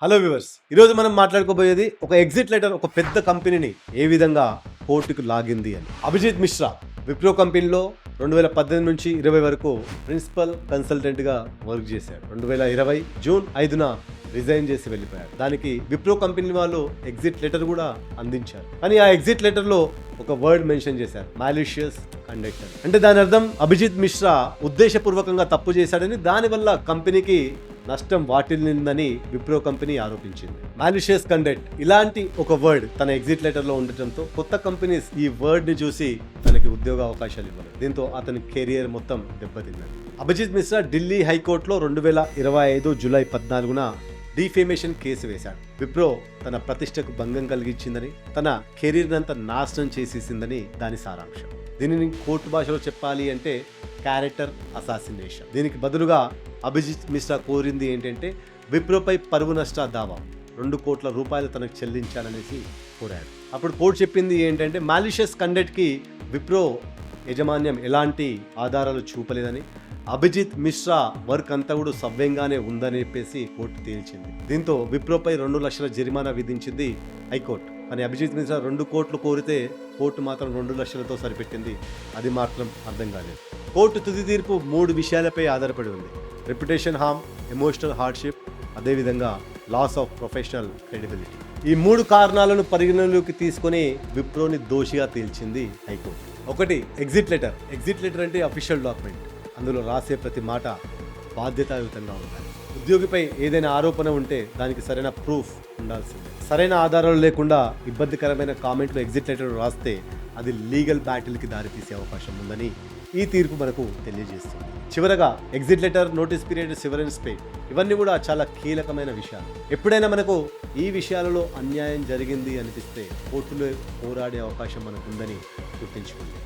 Hello viewers, ఈరోజు మనం మాట్లాడుకోబోయేది ఒక ఎగ్జిట్ లెటర్ ఒక పెద్ద కంపెనీని ఏ విధంగా కోర్టుకు లాగింది అని. అభిజిత్ మిశ్రా విప్రో కంపెనీలో 2018 నుంచి 20 వరకు ప్రిన్సిపల్ కన్సల్టెంట్గా వర్క్ చేశాడు. 2020 జూన్ 5న రిజైన్ చేసి వెళ్ళిపోయాడు. దానికి విప్రో కంపెనీ వాళ్ళు ఎగ్జిట్ లెటర్ కూడా అందించారు. కానీ ఆ ఎగ్జిట్ లెటర్లో ఒక వర్డ్ మెన్షన్ చేశారు, మాలిషియస్ కండక్ట్. అంటే దాని అర్థం అభిజిత్ మిశ్రా ఉద్దేశపూర్వకంగా తప్పు చేశాడని, దానివల్ల కంపెనీకి నష్టం వాటిల్లిందని విప్రో కంపెనీ ఆరోపించింది. మాలిషియస్ కండక్ట్ ఇలాంటి ఒక వర్డ్ తన ఎగ్జిట్ లెటర్ లో ఉండటంతో కొత్త కంపెనీస్ ఈ వర్డ్ ని చూసి తనకి ఉద్యోగ అవకాశాలు ఇవ్వలేదు. దీంతో అతని కెరియర్ మొత్తం దెబ్బతిన్నది. అభిజిత్ మిశ్రా ఢిల్లీ హైకోర్టులో 2025 జూలై 14న డిఫేమేషన్ కేసు వేశాడు. విప్రో తన ప్రతిష్టకు భంగం కలిగించిందని, తన కెరీర్ అంతా నాశనం చేసేసిందని దాని సారాంశం. దీనిని కోర్టు భాషలో చెప్పాలి అంటే క్యారెక్టర్ అసాసినేషన్. దీనికి బదులుగా అభిజిత్ మిశ్రా కోరింది ఏంటంటే విప్రోపై పరువు నష్ట దావా 2 కోట్ల రూపాయలు తనకు చెల్లించాలనేసి కోరాడు. అప్పుడు కోర్టు చెప్పింది ఏంటంటే మాలిషియస్ కండక్ట్కి విప్రో యాజమాన్యం ఎలాంటి ఆధారాలు చూపలేదని, అభిజిత్ మిశ్రా వర్క్ అంతా కూడా సవ్యంగానే ఉందని చెప్పేసి కోర్టు తేల్చింది. దీంతో విప్రోపై 2 లక్షల జరిమానా విధించింది హైకోర్టు. కానీ అభిజిత్ మిశ్రా 2 కోట్లు కోరితే కోర్టు మాత్రం 2 లక్షలతో సరిపెట్టింది. అది మాత్రం అర్థం కాలేదు. కోర్టు తుది తీర్పు 3 విషయాలపై ఆధారపడి ఉంది: రెప్యుటేషన్ హార్మ్, ఎమోషనల్ హార్డ్షిప్, అదేవిధంగా లాస్ ఆఫ్ ప్రొఫెషనల్ క్రెడిబిలిటీ. ఈ 3 కారణాలను పరిగణలోకి తీసుకొని విప్రోని దోషిగా తేల్చింది హైకోర్టు. ఒకటి, ఎగ్జిట్ లెటర్. ఎగ్జిట్ లెటర్ అంటే అఫీషియల్ డాక్యుమెంట్. అందులో రాసే ప్రతి మాట బాధ్యతాయుతంగా ఉండాలి. ఉద్యోగిపై ఏదైనా ఆరోపణ ఉంటే దానికి సరైన ప్రూఫ్ ఉండాల్సిందే. సరైన ఆధారాలు లేకుండా ఇబ్బందికరమైన కామెంట్లు ఎగ్జిట్ లెటర్ రాస్తే అది లీగల్ బ్యాటిల్కి దారితీసే అవకాశం ఉందని ఈ తీర్పు మనకు తెలియజేస్తుంది. చివరగా exit letter, notice period, severance pay ఇవన్నీ కూడా చాలా కీలకమైన విషయాలు. ఎప్పుడైనా మనకు ఈ విషయాలలో అన్యాయం జరిగింది అనిపిస్తే కోర్టులో పోరాడే అవకాశం మనకు ఉందని గుర్తుంచుకోండి.